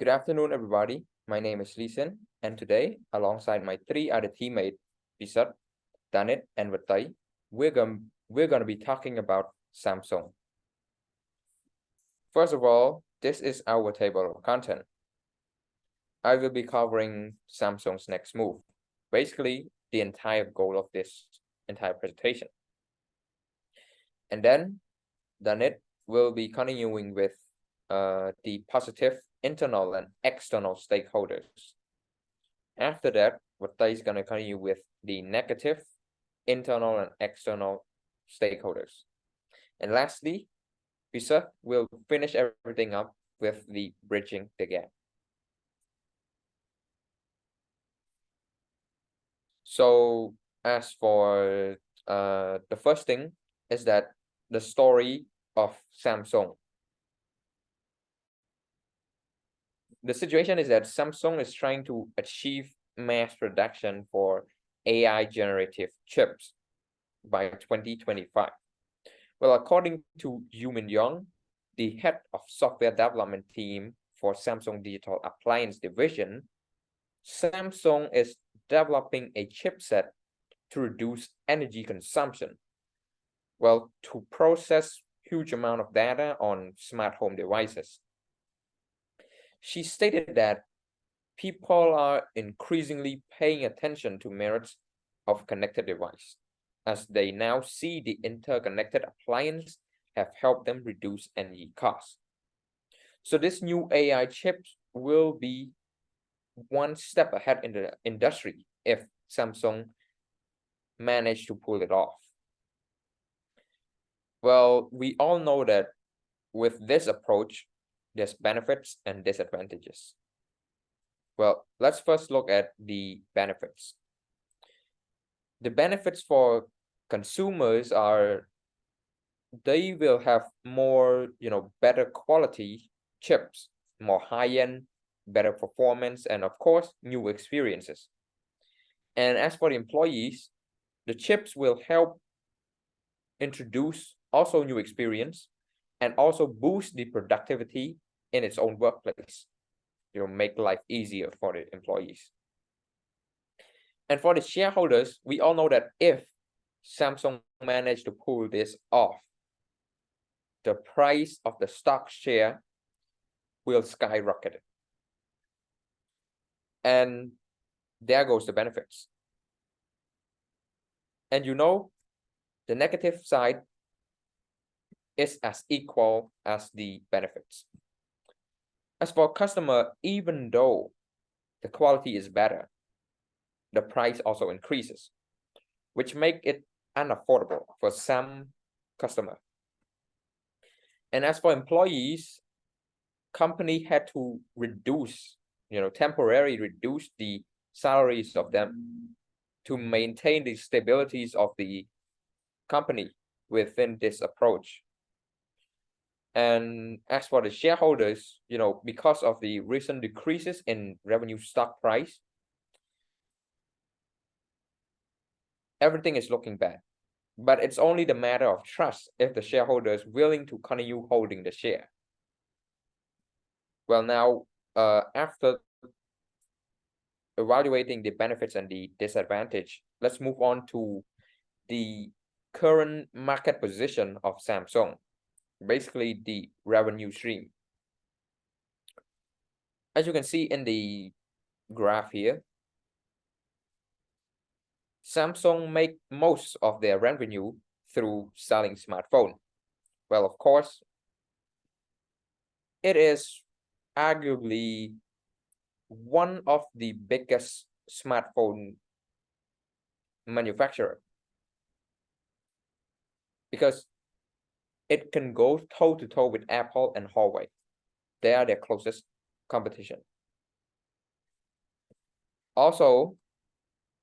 Good afternoon, everybody. My name is Leeson, and today, alongside my three other teammates, Pisat, Danit, and Vatai, we're gonna be talking about Samsung. First of all, this is our table of content. I will be covering Samsung's next move, basically the entire goal of this entire presentation. And then Danit will be continuing with the positive internal and external stakeholders. After that, Vatai is going to continue with the negative internal and external stakeholders. And lastly, Pisa will finish everything up with the bridging the gap. So as for the first thing is that the story of Samsung. The situation is that Samsung is trying to achieve mass production for AI generative chips by 2025. Well, according to Yu Min Young, the head of software development team for Samsung Digital Appliance Division, Samsung is developing a chipset to reduce energy consumption. Well, to process huge amount of data on smart home devices. She stated that people are increasingly paying attention to merits of connected device, as they now see the interconnected appliance have helped them reduce energy costs. So this new AI chips will be one step ahead in the industry if Samsung managed to pull it off. Well, we all know that with this approach, there's benefits and disadvantages. Well, let's first look at the benefits. The benefits for consumers are they will have more, better quality chips, more high-end, better performance, and of course, new experiences. And as for the employees, the chips will help introduce also new experience and also boost the productivity in its own workplace. Make life easier for the employees. And for the shareholders, we all know that if Samsung managed to pull this off, the price of the stock share will skyrocket. And there goes the benefits. And the negative side is as equal as the benefits. As for customer, even though the quality is better, the price also increases, which make it unaffordable for some customer. And as for employees, company had to reduce, temporarily reduce the salaries of them to maintain the stabilities of the company within this approach. And as for the shareholders, because of the recent decreases in revenue stock price, everything is looking bad. But it's only the matter of trust if the shareholder is willing to continue holding the share. Well, now, after evaluating the benefits and the disadvantage, let's move on to the current market position of Samsung. Basically the revenue stream. As you can see in the graph here, Samsung make most of their revenue through selling smartphone. Well, of course, it is arguably one of the biggest smartphone manufacturer because it can go toe-to-toe with Apple and Huawei. They are their closest competition. Also,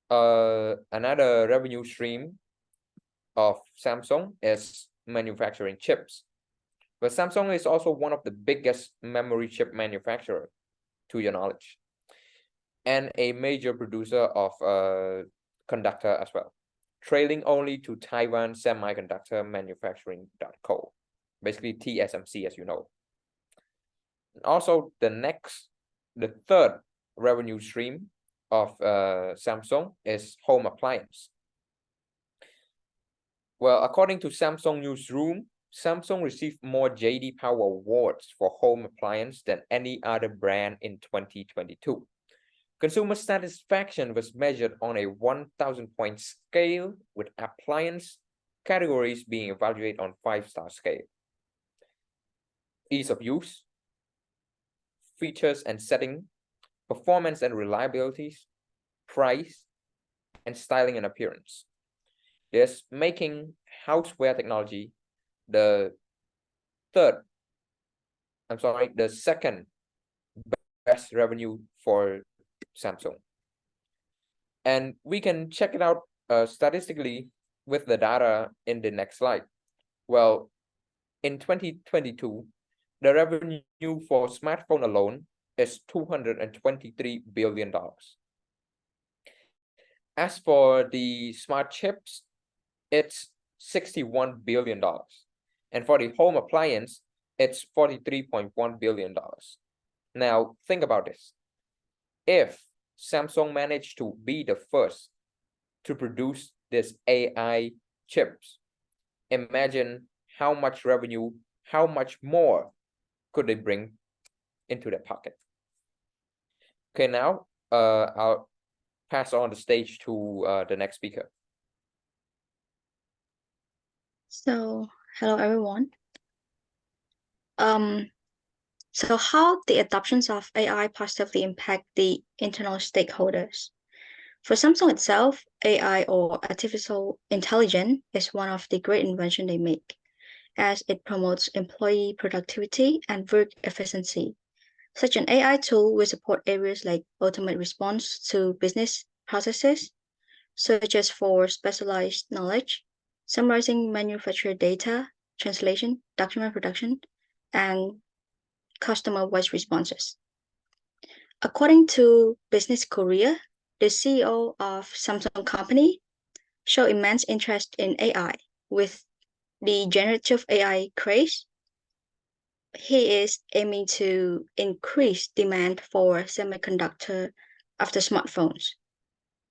another revenue stream of Samsung is manufacturing chips. But Samsung is also one of the biggest memory chip manufacturer, to your knowledge, and a major producer of conductor as well, trailing only to Taiwan Semiconductor Manufacturing.Co, basically TSMC, as you know. Also, the next The third revenue stream of Samsung is home appliance. Well, according to Samsung Newsroom, Samsung received more J.D. Power awards for home appliance than any other brand in 2022. Consumer satisfaction was measured on a 1,000-point scale, with appliance categories being evaluated on 5-star scale. Ease of use, features and setting, performance and reliability, price, and styling and appearance. This making houseware technology the second best revenue for Samsung. And we can check it out statistically with the data in the next slide. Well, in 2022, the revenue for smartphone alone is $223 billion. As for the smart chips, it's $61 billion. And for the home appliance, it's $43.1 billion. Now, think about this. If Samsung managed to be the first to produce this AI chips, imagine how much revenue, how much more could they bring into their pocket. Okay, now I'll pass on the stage to the next speaker. So, hello everyone. So how the adoptions of AI positively impact the internal stakeholders? For Samsung itself, AI or artificial intelligence is one of the great inventions they make, as it promotes employee productivity and work efficiency. Such an AI tool will support areas like automated response to business processes, such as for specialized knowledge, summarizing manufacturer data, translation, document production, and customer voice responses. According to Business Korea, the CEO of Samsung Company showed immense interest in AI with the generative AI craze. He is aiming to increase demand for semiconductor after smartphones.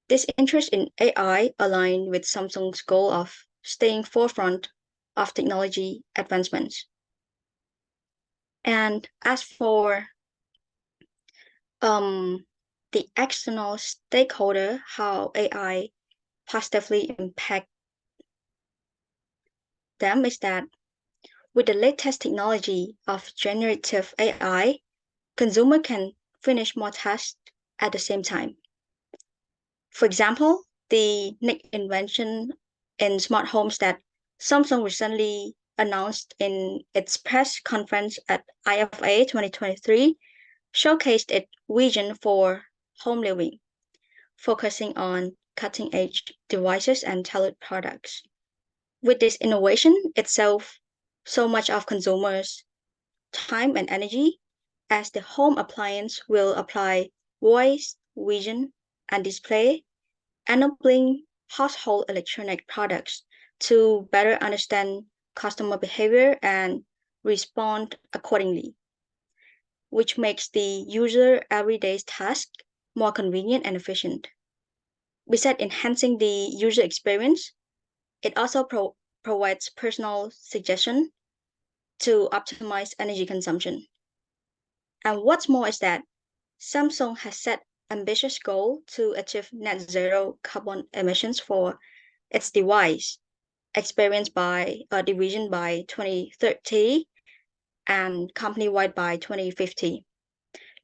This interest in AI aligned with Samsung's goal of staying forefront of technology advancements. And as for the external stakeholder, how AI positively impact them is that with the latest technology of generative AI, consumer can finish more tasks at the same time. For example, the next invention in smart homes that Samsung recently announced in its press conference at IFA 2023 showcased its vision for home living, focusing on cutting-edge devices and tailored products. With this innovation itself, so much of consumers' time and energy, as the home appliance will apply voice, vision, and display, enabling household electronic products to better understand customer behavior and respond accordingly, which makes the user everyday task more convenient and efficient. Besides enhancing the user experience, it also provides personal suggestion to optimize energy consumption. And what's more is that Samsung has set ambitious goal to achieve net zero carbon emissions for its device experience by division by 2030 and company-wide by 2050.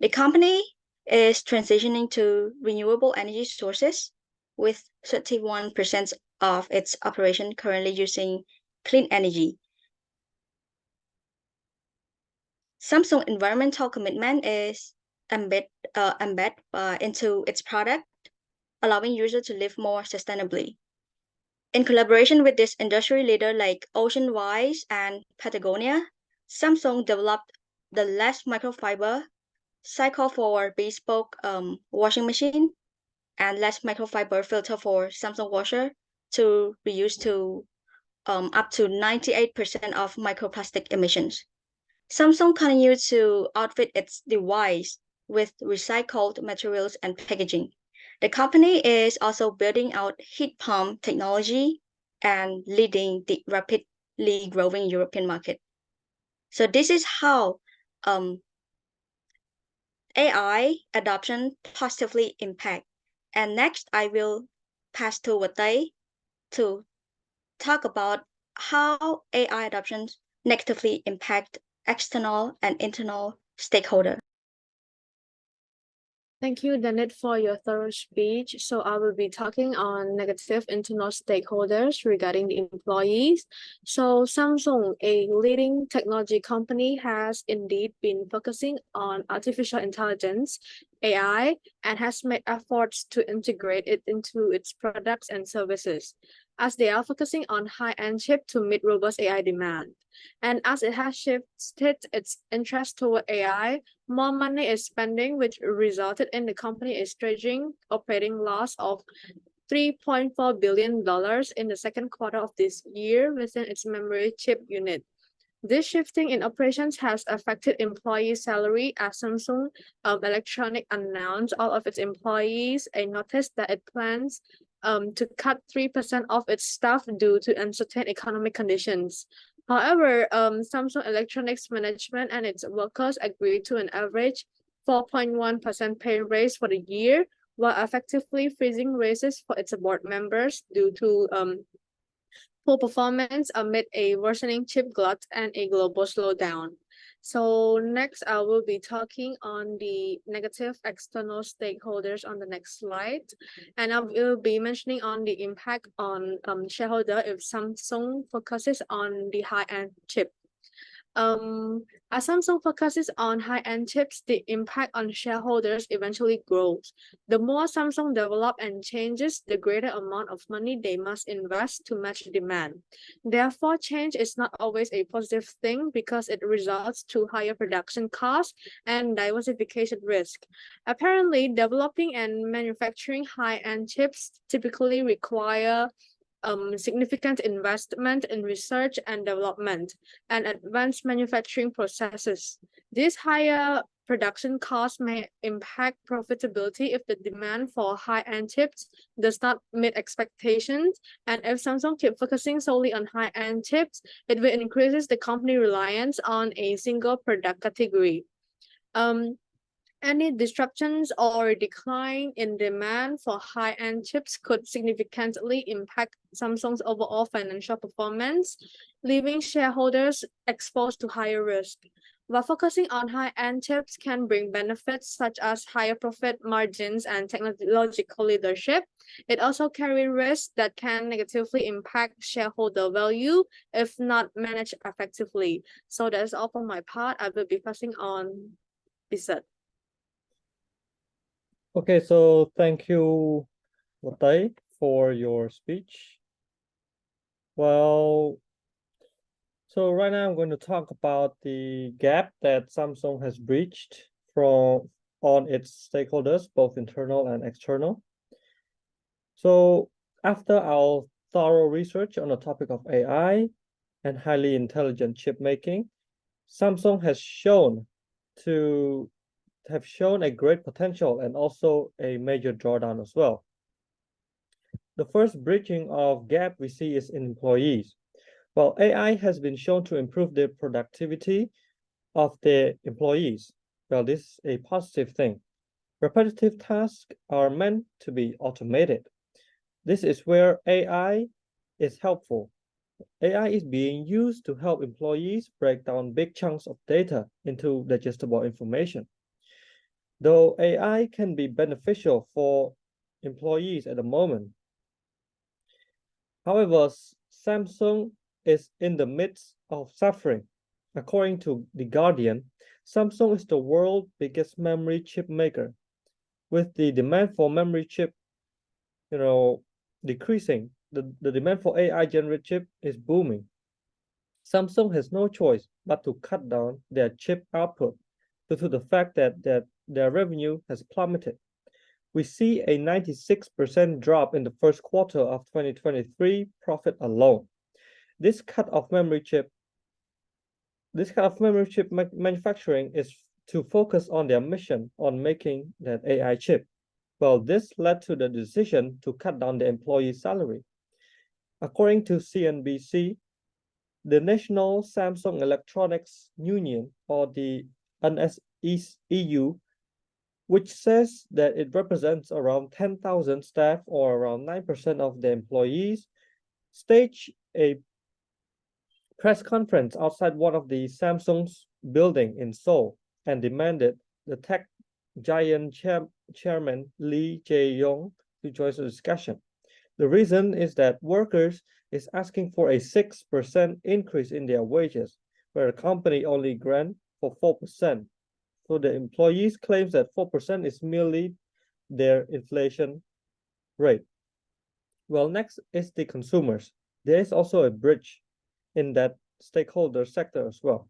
The company is transitioning to renewable energy sources with 31% of its operation currently using clean energy. Samsung environmental commitment is embed into its product, allowing users to live more sustainably. In collaboration with this industry leader like Ocean Wise and Patagonia, Samsung developed the less microfiber cycle for bespoke washing machine and less microfiber filter for Samsung washer to reuse to up to 98% of microplastic emissions. Samsung continues to outfit its device with recycled materials and packaging. The company is also building out heat pump technology and leading the rapidly growing European market. So this is how AI adoption positively impact. And next, I will pass to Watay to talk about how AI adoptions negatively impact external and internal stakeholders. Thank you, Danette, for your thorough speech. So I will be talking on negative internal stakeholders regarding the employees. So Samsung, a leading technology company, has indeed been focusing on artificial intelligence, AI, and has made efforts to integrate it into its products and services, as they are focusing on high-end chip to meet robust AI demand. And as it has shifted its interest toward AI, more money is spending, which resulted in the company is staging operating loss of $3.4 billion in the second quarter of this year within its memory chip unit. This shifting in operations has affected employee salary as Samsung Electronic announced all of its employees a notice that it plans to cut 3% of its staff due to uncertain economic conditions. However, Samsung Electronics management and its workers agreed to an average 4.1% pay raise for the year, while effectively freezing raises for its board members due to poor performance amid a worsening chip glut and a global slowdown. So next, I will be talking on the negative external stakeholders on the next slide. And I will be mentioning on the impact on shareholder if Samsung focuses on the high-end chip. As Samsung focuses on high-end chips, the impact on shareholders eventually grows. The more Samsung develop and changes, the greater amount of money they must invest to match demand. Therefore, change is not always a positive thing because it results to higher production costs and diversification risk. Apparently, developing and manufacturing high-end chips typically require significant investment in research and development and advanced manufacturing processes. These higher production costs may impact profitability if the demand for high-end chips does not meet expectations. And if Samsung keeps focusing solely on high-end chips, it will increase the company reliance on a single product category. Any disruptions or decline in demand for high-end chips could significantly impact Samsung's overall financial performance, leaving shareholders exposed to higher risk. While focusing on high-end chips can bring benefits such as higher profit margins and technological leadership, it also carries risks that can negatively impact shareholder value if not managed effectively. So that's all for my part. I will be passing on Bisat. Okay, so thank you, Watay, for your speech. Well, so right now I'm going to talk about the gap that Samsung has breached on its stakeholders, both internal and external. So after our thorough research on the topic of AI and highly intelligent chip making, Samsung has shown a great potential and also a major drawdown as well. The first breaching of gap we see is in employees. While AI has been shown to improve the productivity of the employees, well, this is a positive thing. Repetitive tasks are meant to be automated. This is where AI is helpful. AI is being used to help employees break down big chunks of data into digestible information. Though AI can be beneficial for employees at the moment, however, Samsung is in the midst of suffering. According to The Guardian, Samsung is the world's biggest memory chip maker. With the demand for memory chip, decreasing, the demand for AI generative chip is booming. Samsung has no choice but to cut down their chip output due to the fact that their revenue has plummeted. We see a 96% drop in the first quarter of 2023 profit alone. This cut of memory chip manufacturing is to focus on their mission on making that AI chip. Well, this led to the decision to cut down the employee salary. According to CNBC, the National Samsung Electronics Union, or the NSEU, which says that it represents around 10,000 staff or around 9% of the employees, staged a press conference outside one of the Samsung's building in Seoul and demanded the tech giant chairman Lee Jae-yong to join the discussion. The reason is that workers is asking for a 6% increase in their wages, where the company only grant for 4%. So the employees claims that 4% is merely their inflation rate. Well, next is the consumers. There is also a bridge in that stakeholder sector as well.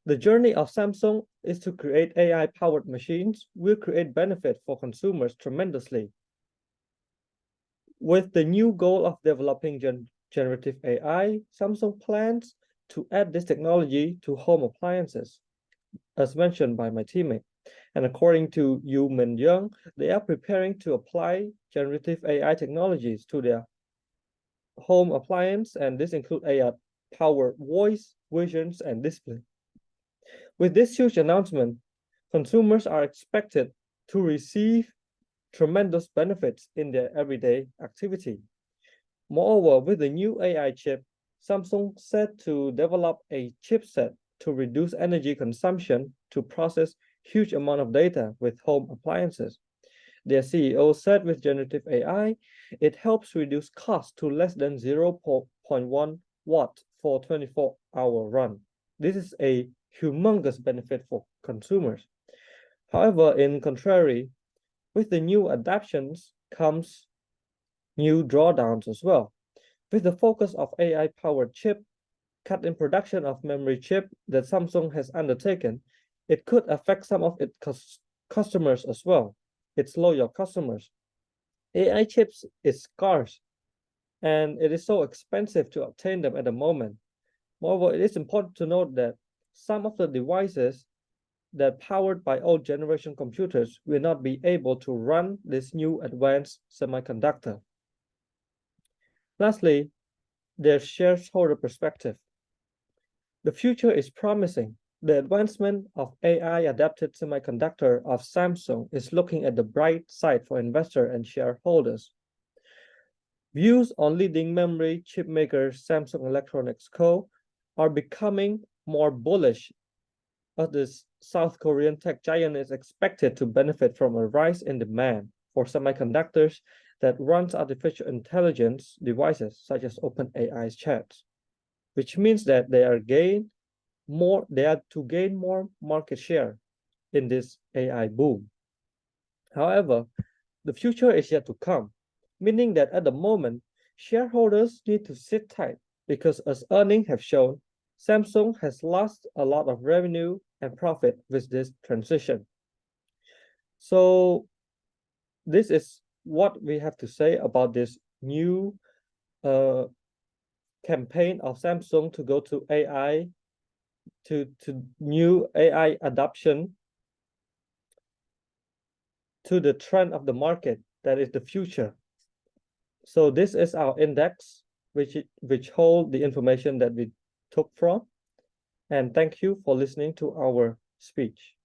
The journey of Samsung is to create AI-powered machines will create benefit for consumers tremendously. With the new goal of developing generative AI, Samsung plans to add this technology to home appliances, as mentioned by my teammate. And according to Yu Min Young, they are preparing to apply generative AI technologies to their home appliance, and this includes AI-powered voice, visions, and display. With this huge announcement, consumers are expected to receive tremendous benefits in their everyday activity. Moreover, with the new AI chip, Samsung set to develop a chipset to reduce energy consumption to process huge amount of data with home appliances. Their CEO said with generative AI, it helps reduce cost to less than 0.1 watt for 24-hour run. This is a humongous benefit for consumers. However, in contrary, with the new adaptations comes new drawdowns as well. With the focus of AI-powered chip, cut in production of memory chip that Samsung has undertaken, it could affect some of its customers as well, its loyal customers. AI chips is scarce, and it is so expensive to obtain them at the moment. Moreover, it is important to note that some of the devices that powered by old generation computers will not be able to run this new advanced semiconductor. Lastly, their shareholder perspective. The future is promising. The advancement of AI-adapted semiconductor of Samsung is looking at the bright side for investors and shareholders. Views on leading memory chip maker Samsung Electronics Co. are becoming more bullish as the South Korean tech giant is expected to benefit from a rise in demand for semiconductors that runs artificial intelligence devices such as OpenAI's chats, which means that they are to gain more market share in this AI boom. However, the future is yet to come, meaning that at the moment, shareholders need to sit tight because as earnings have shown, Samsung has lost a lot of revenue and profit with this transition. So this is what we have to say about this new campaign of Samsung to go to AI, to new AI adoption to the trend of the market that is the future. So this is our index, which hold the information that we took from. And thank you for listening to our speech.